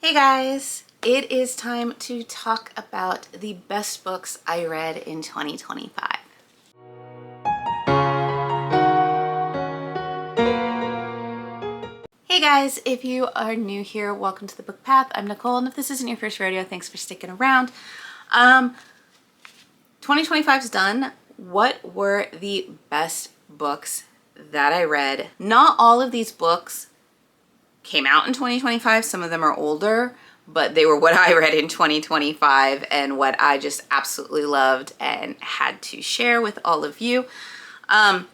Hey guys, it is time to talk about the best books I read in 2025. Hey guys, if you are new here, welcome to The Book Path. I'm Nicole, and if this isn't your first rodeo, thanks for sticking around. 2025 is done. What were the best books that I read? Not all of these books came out in 2025. Some of them are older, but they were what I read in 2025 and what I just absolutely loved and had to share with all of you. I'll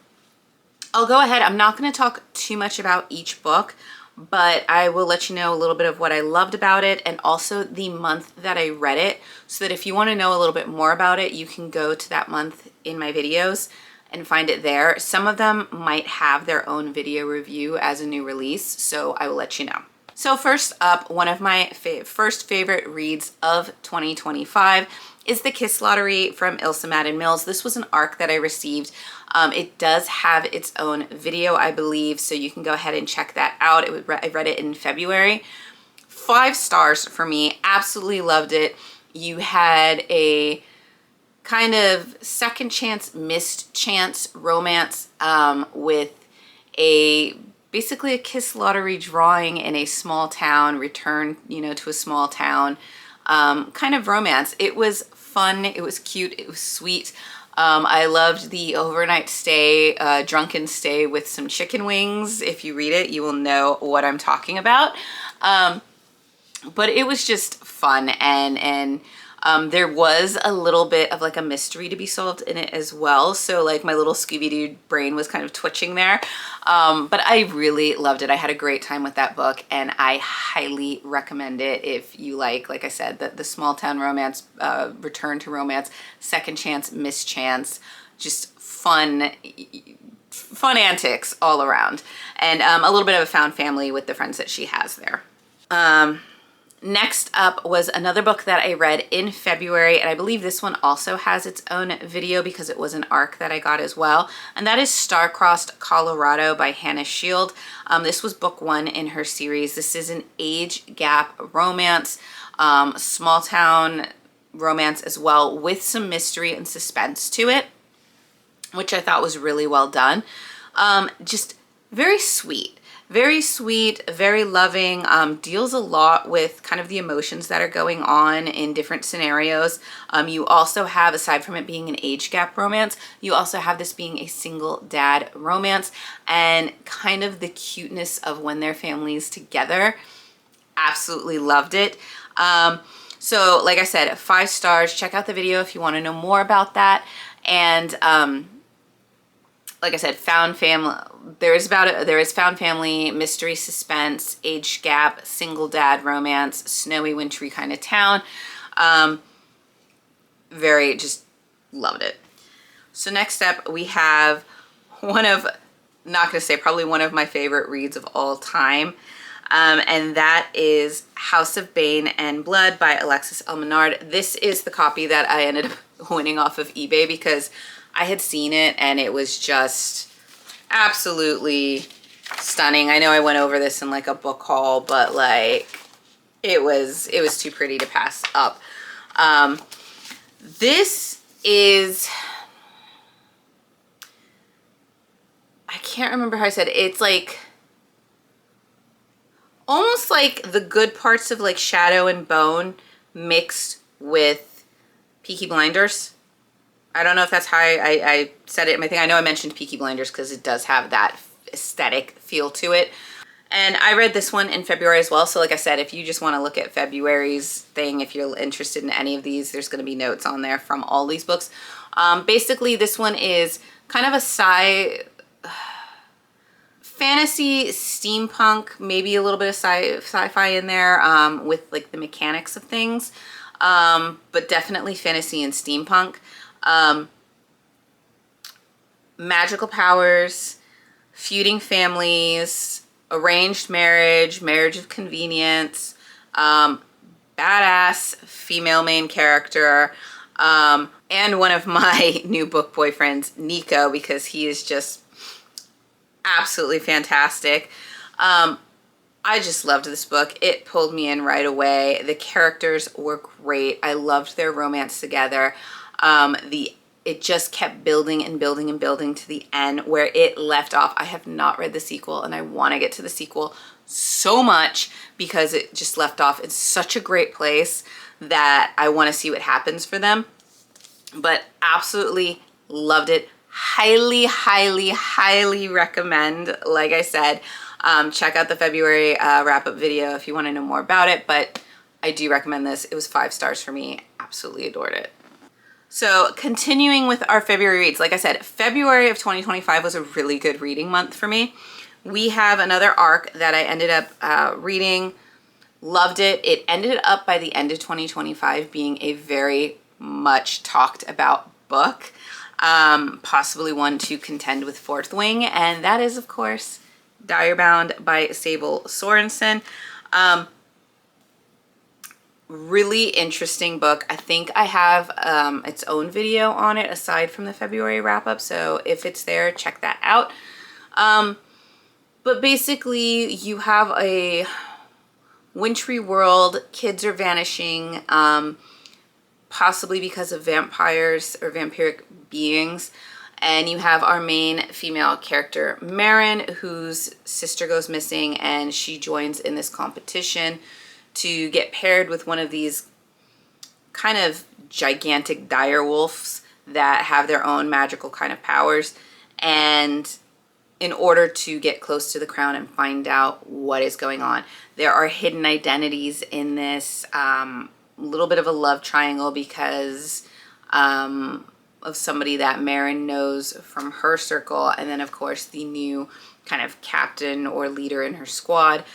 go ahead. I'm not going to talk too much about each book, but I will let you know a little bit of what I loved about it and also the month that I read it, so that if you want to know a little bit more about it, you can go to that month in my videos and find it there. Some of them might have their own video review as a new release, so I will let you know. So first up, one of my first favorite reads of 2025 is The Kiss Lottery from Ilsa Madden Mills. This was an ARC that I received. It does have its own video, I believe, so you can go ahead and check that out. I read it in February. 5 stars for me. Absolutely loved it. You had a kind of second chance, missed chance romance with basically a kiss lottery drawing in a small town, return, to a small town kind of romance. It was fun, it was cute, it was sweet. I loved the overnight stay, drunken stay with some chicken wings. If you read it, you will know what I'm talking about. But it was just fun, and there was a little bit of like a mystery to be solved in it as well. So like my little Scooby-Doo brain was kind of twitching there. But I really loved it. I had a great time with that book, and I highly recommend it if you like I said, the small town romance, return to romance, second chance, mischance, just fun antics all around. And a little bit of a found family with the friends that she has there. Next up was another book that I read in February, and I believe this one also has its own video because it was an ARC that I got as well, and that is Star-Crossed Colorado by Hannah Shield. This was book 1 in her series. This is an age gap romance, small town romance as well, with some mystery and suspense to it, which I thought was really well done. Just very sweet. Very sweet, very loving, deals a lot with kind of the emotions that are going on in different scenarios. You also have, aside from it being an age gap romance, you also have this being a single dad romance, and kind of the cuteness of when their family's together. Absolutely loved it. So like I said, 5 stars. Check out the video if you want to know more about that. And like I said, found family. There is found family, mystery, suspense, age gap, single dad romance, snowy, wintry kind of town. Just loved it. So next up we have probably one of my favorite reads of all time. And that is House of Bane and Blood by Alexis Elmenard. This is the copy that I ended up winning off of eBay because I had seen it and it was just absolutely stunning. I know I went over this in like a book haul, but like it was too pretty to pass up. This is, I can't remember how I said it. It's like almost like the good parts of like Shadow and Bone mixed with Peaky Blinders. I don't know if that's how I said it in my thing. I know I mentioned Peaky Blinders because it does have that aesthetic feel to it. And I read this one in February as well. So like I said, if you just want to look at February's thing, if you're interested in any of these, there's going to be notes on there from all these books. Basically, this one is kind of a fantasy, steampunk, maybe a little bit of sci-fi in there with like the mechanics of things, but definitely fantasy and steampunk. Magical powers, feuding families, arranged marriage, marriage of convenience, badass female main character, and one of my new book boyfriends, Nico, because he is just absolutely fantastic. I I just loved this book. It pulled me in right away. The characters were great. I loved their romance together. It just kept building and building and building to the end where it left off. I have not read the sequel, and I want to get to the sequel so much because it just left off in such a great place that I want to see what happens for them. But absolutely loved it. Highly, highly, highly recommend. Like I said, check out the February wrap-up video if you want to know more about it, but I do recommend this. It was 5 stars for me. Absolutely adored it. So continuing with our February reads, like I said, February of 2025 was a really good reading month for me. We have another arc that I ended up reading. Loved it. It ended up by the end of 2025 being a very much talked about book, possibly one to contend with Fourth Wing, and that is, of course, Direbound by Sable Sorensen. Really interesting book. I think I have its own video on it aside from the February wrap-up, so if it's there, check that out. But basically, you have a wintry world, kids are vanishing, possibly because of vampires or vampiric beings, and you have our main female character, Marin, whose sister goes missing, and she joins in this competition to get paired with one of these kind of gigantic dire wolves that have their own magical kind of powers, and in order to get close to the crown and find out what is going on. There are hidden identities in this, little bit of a love triangle because of somebody that Marin knows from her circle, and then of course the new kind of captain or leader in her squad.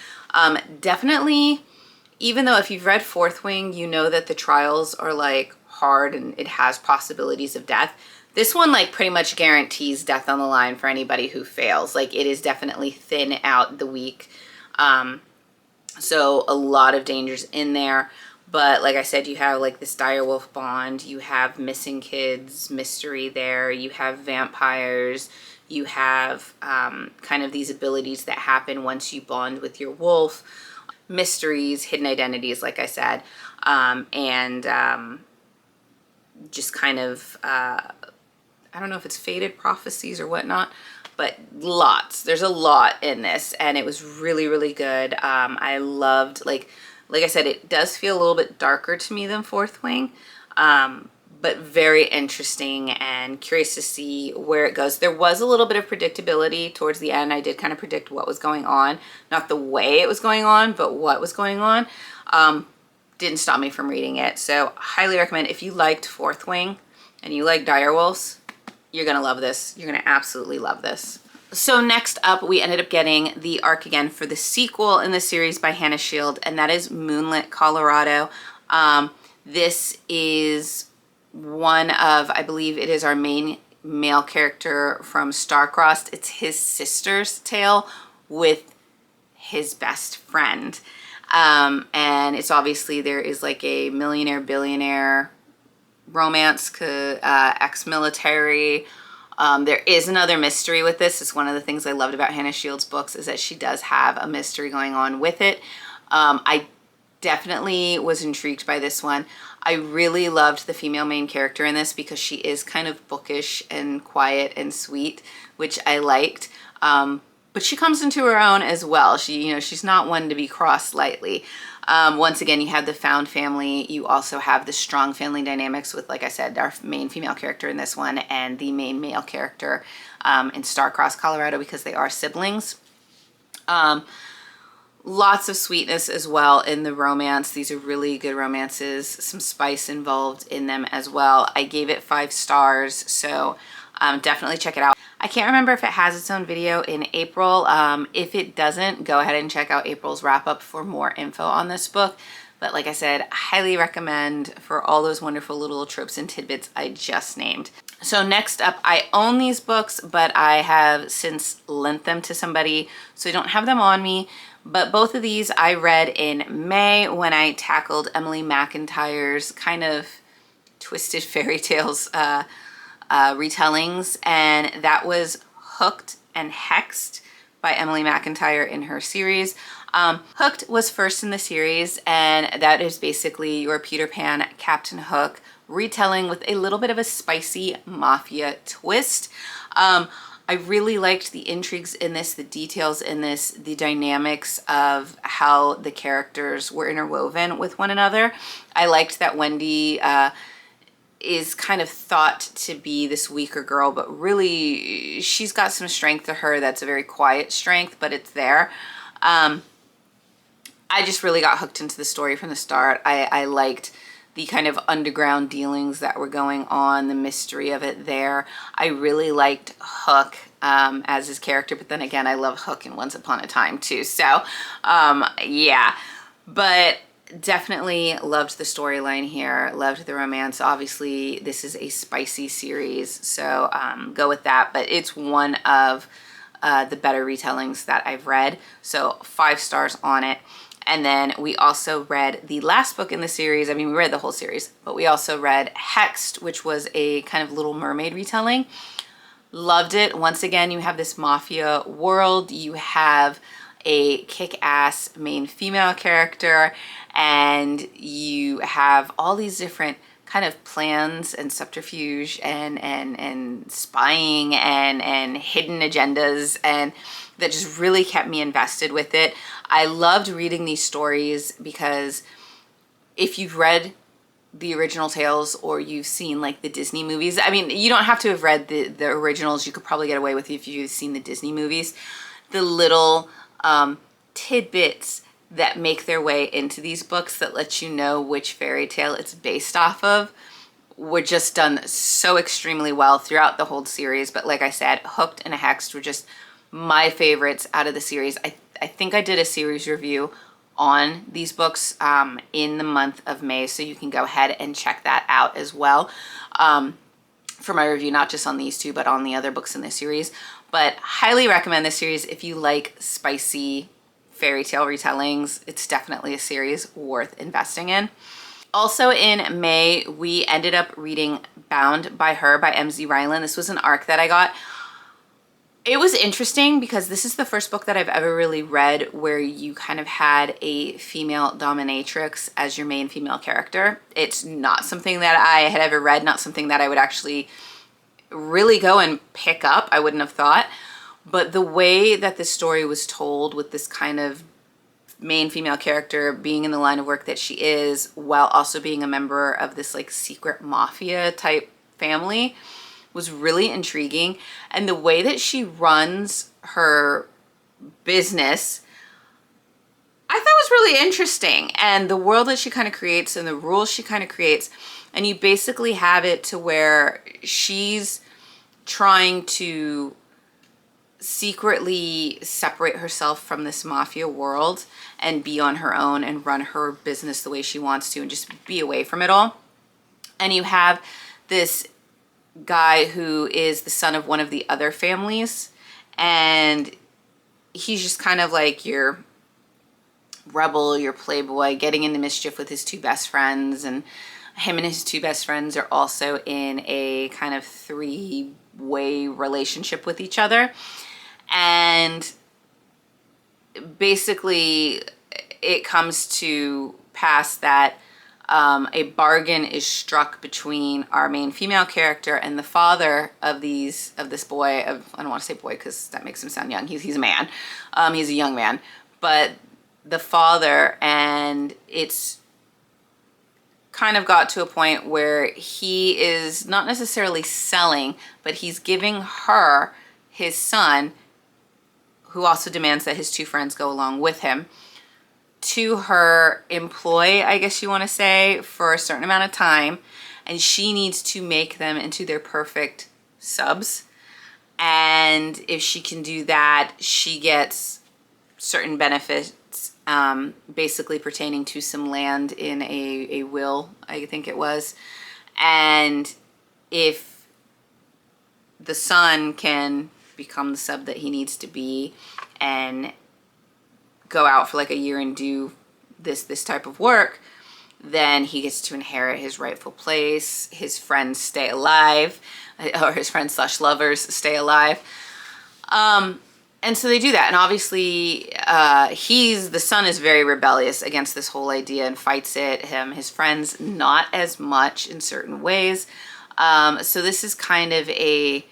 Definitely, even though if you've read Fourth Wing, you know that the trials are like hard and it has possibilities of death. This one like pretty much guarantees death on the line for anybody who fails. Like it is definitely thin out the weak. So a lot of dangers in there. But like I said, you have like this direwolf bond, you have missing kids mystery there, you have vampires, you have kind of these abilities that happen once you bond with your wolf, mysteries, hidden identities, like I said, and just kind of, I don't know if it's fated prophecies or whatnot, but lots. There's a lot in this, and it was really, really good. I loved, like I said, it does feel a little bit darker to me than Fourth Wing, but very interesting and curious to see where it goes. There was a little bit of predictability towards the end. I did kind of predict what was going on, not the way it was going on, but what was going on. Didn't stop me from reading it. So highly recommend. If you liked Fourth Wing and you like direwolves, you're gonna love this. You're gonna absolutely love this. So next up, we ended up getting the arc again for the sequel in the series by Hannah Shield, and that is Moonlit Colorado. This is one of, I believe it is our main male character from Starcrossed. It's his sister's tale with his best friend. And it's obviously, there is like a millionaire billionaire romance, ex-military. There is another mystery with this. It's one of the things I loved about Hannah Shield's books, is that she does have a mystery going on with it. I definitely was intrigued by this one. I really loved the female main character in this because she is kind of bookish and quiet and sweet, which I liked. But she comes into her own as well. She's not one to be crossed lightly. Once again, you have the found family. You also have the strong family dynamics with, like I said, our main female character in this one and the main male character in Starcrossed Colorado, because they are siblings. Lots of sweetness as well in the romance. These are really good romances. Some spice involved in them as well. I gave it 5 stars, so definitely check it out. I can't remember if it has its own video in April. If it doesn't, go ahead and check out April's wrap-up for more info on this book. But like I said, I highly recommend for all those wonderful little tropes and tidbits I just named. So next up, I own these books, but I have since lent them to somebody, so I don't have them on me. But both of these I read in May when I tackled Emily McIntyre's kind of twisted fairy tales retellings, and that was Hooked and Hexed by Emily McIntyre in her series. Hooked was first in the series, and that is basically your Peter Pan Captain Hook retelling with a little bit of a spicy mafia twist. I really liked the intrigues in this, the details in this, the dynamics of how the characters were interwoven with one another. I liked that Wendy is kind of thought to be this weaker girl, but really she's got some strength to her that's a very quiet strength, but it's there. I just really got hooked into the story from the start. I liked the kind of underground dealings that were going on, the mystery of it there. I really liked Hook as his character, but then again, I love Hook in Once Upon a Time too. So yeah, but definitely loved the storyline here, loved the romance. Obviously, this is a spicy series, so go with that, but it's one of the better retellings that I've read, so 5 stars on it. And then we also read the last book in the series. I mean, we read the whole series, but we also read Hexed, which was a kind of Little Mermaid retelling. Loved it. Once again, you have this mafia world. You have a kick-ass main female character, and you have all these different kind of plans and subterfuge and spying and hidden agendas, and that just really kept me invested with it. I loved reading these stories because if you've read the original tales or you've seen like the Disney movies, I mean, you don't have to have read the originals. You could probably get away with it if you've seen the Disney movies. The little tidbits that make their way into these books that let you know which fairy tale it's based off of were just done so extremely well throughout the whole series. But like I said, Hooked and Hexed were just my favorites out of the series. I think I did a series review on these books in the month of May, so you can go ahead and check that out as well for my review, not just on these two, but on the other books in this series. But highly recommend this series if you like spicy fairy tale retellings. It's definitely a series worth investing in. Also in May, we ended up reading Bound by Her by M.Z. Ryland. This was an arc that I got. It was interesting because this is the first book that I've ever really read where you kind of had a female dominatrix as your main female character. It's not something that I had ever read, not something that I would actually really go and pick up, I wouldn't have thought. But the way that the story was told with this kind of main female character being in the line of work that she is, while also being a member of this like secret mafia type family, was really intriguing. And the way that she runs her business, I thought was really interesting. And the world that she kind of creates and the rules she kind of creates, and you basically have it to where she's trying to secretly separate herself from this mafia world and be on her own and run her business the way she wants to and just be away from it all. And you have this guy who is the son of one of the other families, and he's just kind of like your rebel, your playboy, getting into mischief with his 2 best friends, and him and his 2 best friends are also in a kind of 3-way relationship with each other. And basically it comes to pass that a bargain is struck between our main female character and the father of this boy. I don't want to say boy because that makes him sound young. He's a man. He's a young man. But the father, and it's kind of got to a point where he is not necessarily selling, but he's giving her his son, who also demands that his 2 friends go along with him, to her employ, I guess you want to say, for a certain amount of time, and she needs to make them into their perfect subs. And if she can do that, she gets certain benefits, basically pertaining to some land in a will, I think it was. And if the son can become the sub that he needs to be and go out for like a year and do this type of work, then he gets to inherit his rightful place. His friends stay alive, or his friends slash lovers stay alive. And so they do that, and obviously the son is very rebellious against this whole idea and fights it. His friends not as much in certain ways. So this is kind of a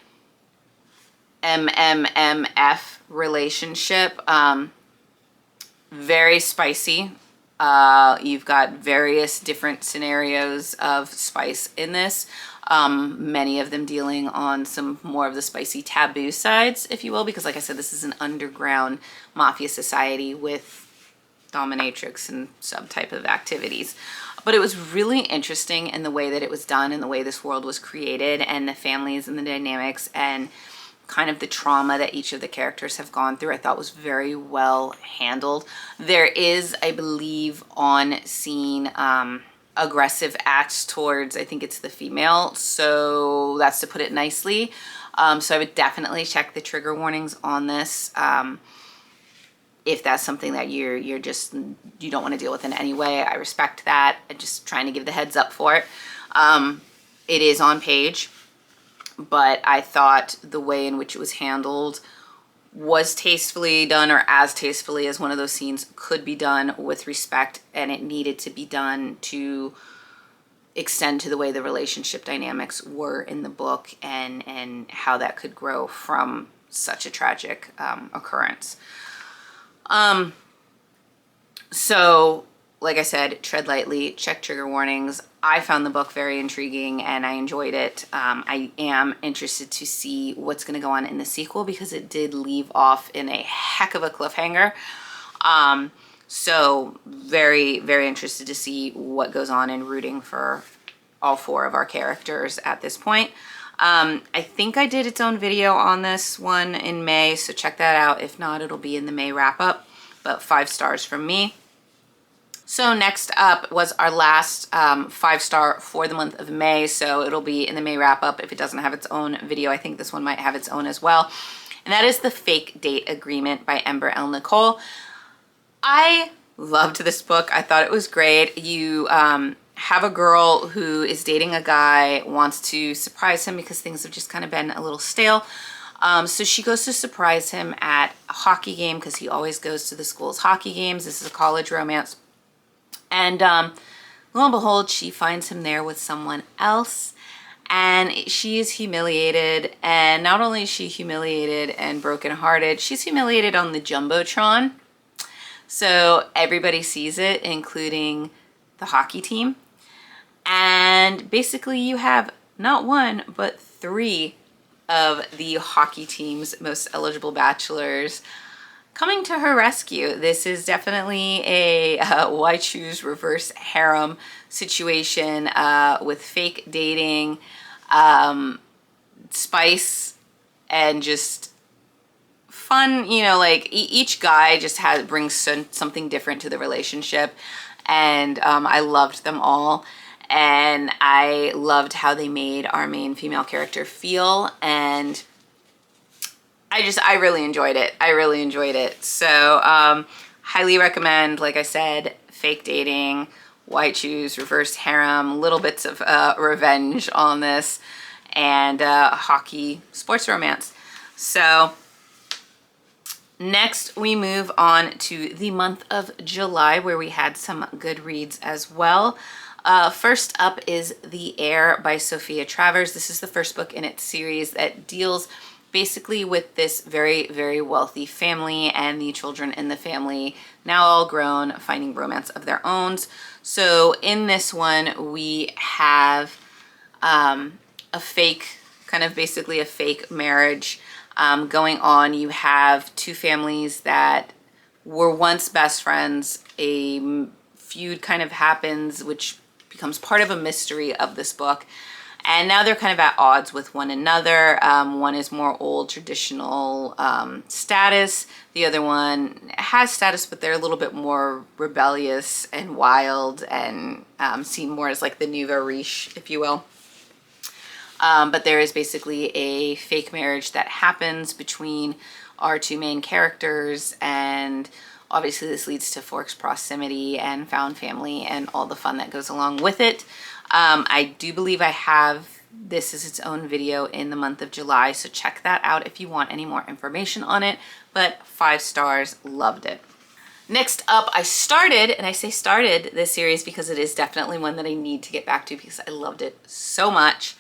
MMMF relationship. Very spicy. You've got various different scenarios of spice in this. Many of them dealing on some more of the spicy taboo sides, if you will, because like I said, this is an underground mafia society with dominatrix and subtype of activities. But it was really interesting in the way that it was done and the way this world was created and the families and the dynamics and kind of the trauma that each of the characters have gone through. I thought was very well handled. There is, I believe, on scene aggressive acts towards, I think it's the female, so that's to put it nicely. So I would definitely check the trigger warnings on this if that's something that you don't want to deal with in any way. I respect that. I'm just trying to give the heads up for it. It is on page, but I thought the way in which it was handled was tastefully done, or as tastefully as one of those scenes could be done, with respect, and it needed to be done to extend to the way the relationship dynamics were in the book and how that could grow from such a tragic occurrence. So like I said, tread lightly, check trigger warnings. I found the book very intriguing and I enjoyed it. I am interested to see what's going to go on in the sequel because it did leave off in a heck of a cliffhanger. So very, very interested to see what goes on and rooting for all four of our characters at this point. I think I did its own video on this one in May, so check that out. If not, it'll be in the May wrap up, but 5 stars from me. So next up was our last 5-star for the month of May, so it'll be in the May wrap up if it doesn't have its own video. I think this one might have its own as well. And that is The Fake Date Agreement by Ember L. Nicole. I loved this book. I thought it was great. You have a girl who is dating a guy, wants to surprise him because things have just kind of been a little stale. So she goes to surprise him at a hockey game because he always goes to the school's hockey games. This is a college romance. And lo and behold, she finds him there with someone else. And she is humiliated. And not only is she humiliated and brokenhearted, she's humiliated on the Jumbotron. So everybody sees it, including the hockey team. And basically you have not one, but 3 of the hockey team's most eligible bachelors coming to her rescue. This is definitely a why choose reverse harem situation with fake dating, spice, and just fun. You know, like each guy just brings something different to the relationship, and I loved them all. And I loved how they made our main female character feel, and I really enjoyed it. I really enjoyed it. So highly recommend, like I said, fake dating, why choose reverse harem, little bits of revenge on this, and hockey sports romance. So next we move on to the month of July, where we had some good reads as well. First up is The Heir by Sophia Travers. This is the first book in its series that deals basically with this very, very wealthy family and the children in the family, now all grown, finding romance of their own. So in this one, we have a fake, kind of basically a fake marriage going on. You have 2 families that were once best friends. A feud kind of happens, which becomes part of a mystery of this book. And now they're kind of at odds with one another. One is more old traditional status. The other one has status, but they're a little bit more rebellious and wild and seen more as like the nouveau riche, if you will. But there is basically a fake marriage that happens between our 2 main characters, and obviously this leads to forced proximity and found family and all the fun that goes along with it. I do believe I have this is its own video in the month of July, so check that out if you want any more information on it. But 5 stars, loved it. Next up, I started, and I say started this series because it is definitely one that I need to get back to because I loved it so much.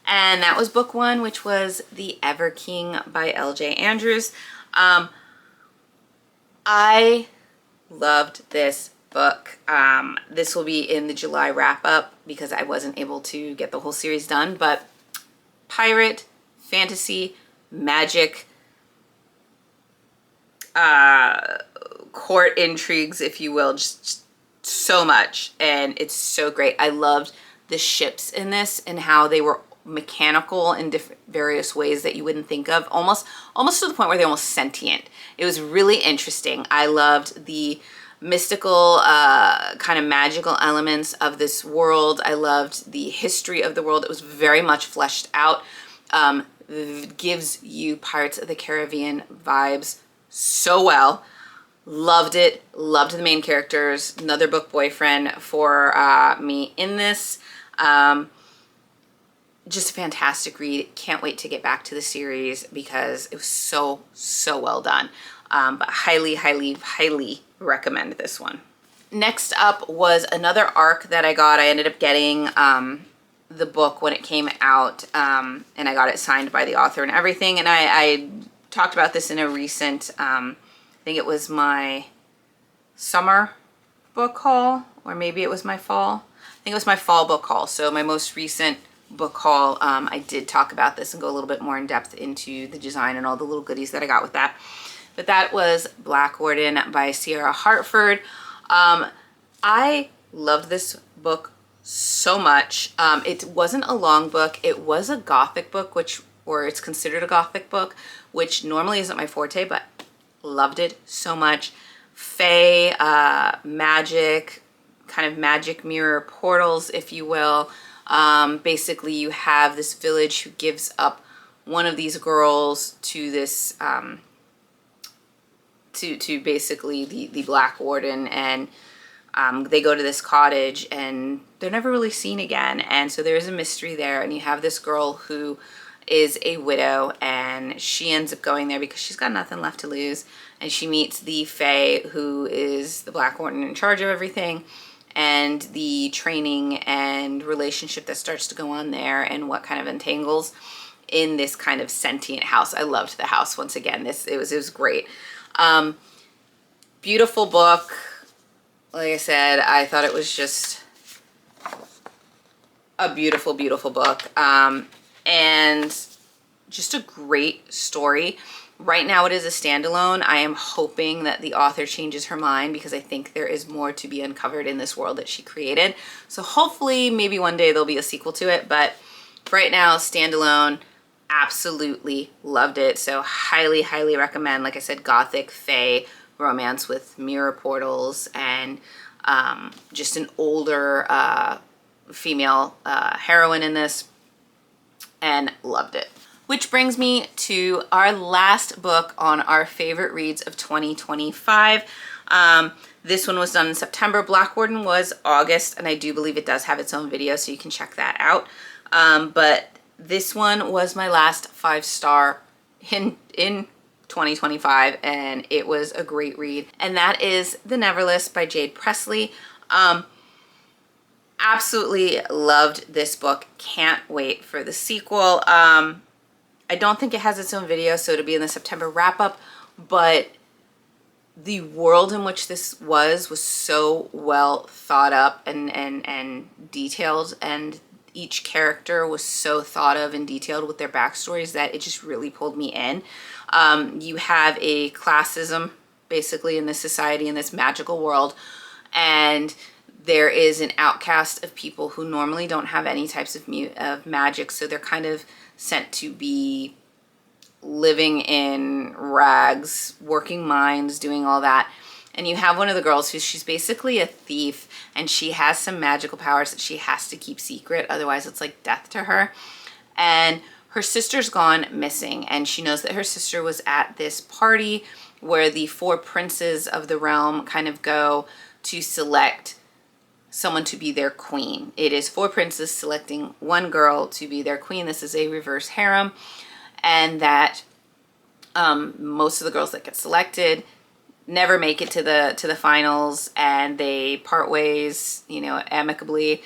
And that was book 1, which was The Ever King by L.J. Andrews. I loved this book. This will be in the July wrap up because I wasn't able to get the whole series done, but pirate, fantasy, magic, court intrigues, if you will, just so much. And it's so great. I loved the ships in this and how they were mechanical in different various ways that you wouldn't think of, almost to the point where they're almost sentient. It was really interesting. I loved the mystical kind of magical elements of this world. I loved the history of the world. It was very much fleshed out. Gives you Pirates of the Caribbean vibes so well. Loved it. Loved the main characters. Another book boyfriend for me in this. Just a fantastic read. Can't wait to get back to the series because it was so well done. But highly recommend this one. Next up was another arc that I got. I ended up getting the book when it came out, and I got it signed by the author and everything. And I talked about this in a recent, I think it was my summer book haul, or maybe it was my fall. I think it was my fall book haul. So my most recent book haul, I did talk about this and go a little bit more in depth into the design and all the little goodies that I got with that. But that was Black Warden by Sierra Hartford. I loved this book so much. It wasn't a long book. It was a gothic book, or it's considered a gothic book, which normally isn't my forte, but loved it so much. Fae, magic, kind of magic mirror portals, if you will. Basically, you have this village who gives up one of these girls to this, to basically the Black Warden, and they go to this cottage and they're never really seen again. And so there's a mystery there, and you have this girl who is a widow, and she ends up going there because she's got nothing left to lose, and she meets the Fae, who is the Black Warden in charge of everything, and the training and relationship that starts to go on there and what kind of entangles in this kind of sentient house. I loved the house. Once again, it was great. Beautiful book. Like I said, I thought it was just a beautiful book, and just a great story. Right now it is a standalone. I am hoping that the author changes her mind because I think there is more to be uncovered in this world that she created. So hopefully maybe one day there'll be a sequel to it, but right now, standalone, absolutely loved it. So highly recommend. Like I said, gothic, fae, romance with mirror portals, and just an older female heroine in this, and loved it. Which brings me to our last book on our favorite reads of 2025. This one was done in September. Black Warden was August, and I do believe it does have its own video, so you can check that out. But this one was my last 5-star in 2025, and it was a great read. And that is The Neverless by Jade Presley. Absolutely loved this book. Can't wait for the sequel. I don't think it has its own video, so it'll be in the September wrap-up, but the world in which this was so well thought up and detailed, and each character was so thought of and detailed with their backstories that it just really pulled me in. You have a classism basically in this society, in this magical world, and there is an outcast of people who normally don't have any types of magic, so they're kind of sent to be living in rags, working mines, doing all that. And you have one of the girls she's basically a thief, and she has some magical powers that she has to keep secret, otherwise it's like death to her. And her sister's gone missing, and she knows that her sister was at this party where the 4 princes of the realm kind of go to select someone to be their queen. It is 4 princes selecting one girl to be their queen. This is a reverse harem, and that most of the girls that get selected never make it to the finals, and they part ways, you know, amicably,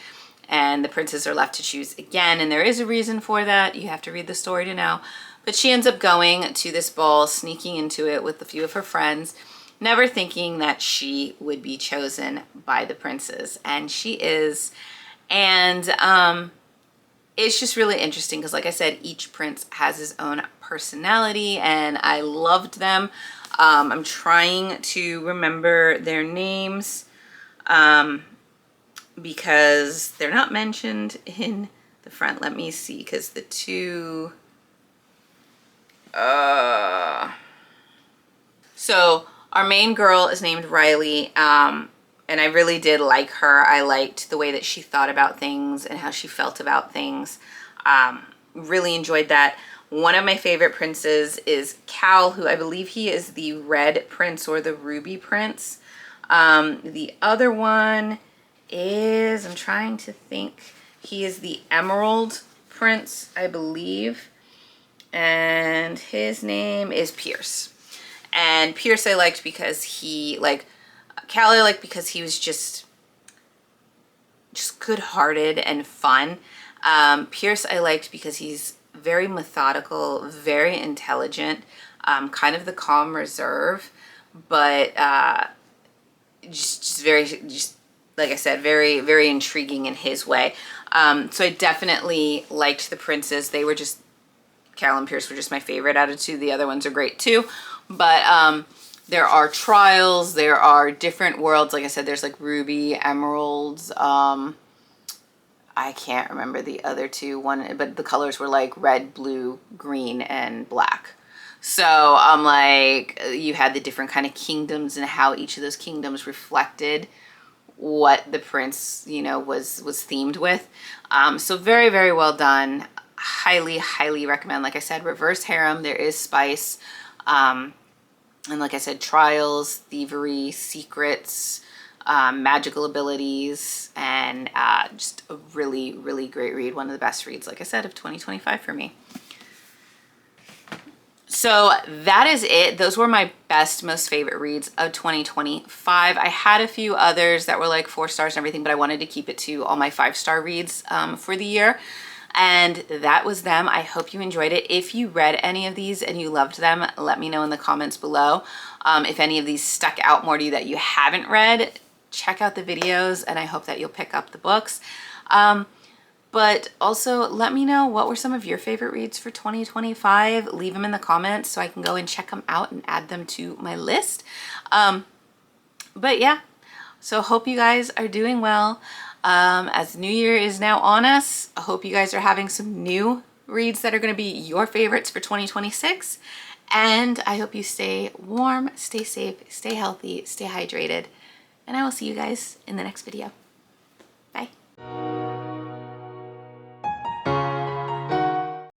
and the princes are left to choose again. And there is a reason for that. You have to read the story to know. But she ends up going to this ball, sneaking into it with a few of her friends, never thinking that she would be chosen by the princes, and she is. And it's just really interesting because, like I said, each prince has his own personality, and I loved them. I'm trying to remember their names because they're not mentioned in the front. Let me see, because the two... So our main girl is named Riley, and I really did like her. I liked the way that she thought about things and how she felt about things. Really enjoyed that. One of my favorite princes is Cal, who I believe he is the red prince or the ruby prince. The other one is, I'm trying to think, he is the emerald prince, I believe. And his name is Pierce. And Pierce I liked because he, like, Cal I liked because he was just good-hearted and fun. Pierce I liked because he's very methodical, very intelligent, kind of the calm reserve, but just like I said, very, very intriguing in his way. So I definitely liked the princes. They were just, Cal and Pierce were just my favorite out of 2. The other ones are great too, but there are trials, there are different worlds. Like I said, there's like ruby, emeralds, I can't remember the other 2, but the colors were like red, blue, green, and black. So like, you had the different kind of kingdoms and how each of those kingdoms reflected what the prince, you know, was themed with. So very, very well done. Highly, highly recommend. Like I said, reverse harem, there is spice. And like I said, trials, thievery, secrets, magical abilities, and just a really, really great read. One of the best reads, like I said, of 2025 for me. So that is it. Those were my best, most favorite reads of 2025. I had a few others that were like 4 stars and everything, but I wanted to keep it to all my 5-star reads for the year. And that was them. I hope you enjoyed it. If you read any of these and you loved them, let me know in the comments below. If any of these stuck out more to you that you haven't read, check out the videos, and I hope that you'll pick up the books. But also let me know, what were some of your favorite reads for 2025? Leave them in the comments so I can go and check them out and add them to my list. But yeah, so hope you guys are doing well. As New Year is now on us, I hope you guys are having some new reads that are going to be your favorites for 2026. And I hope you stay warm, stay safe, stay healthy, stay hydrated. And I will see you guys in the next video.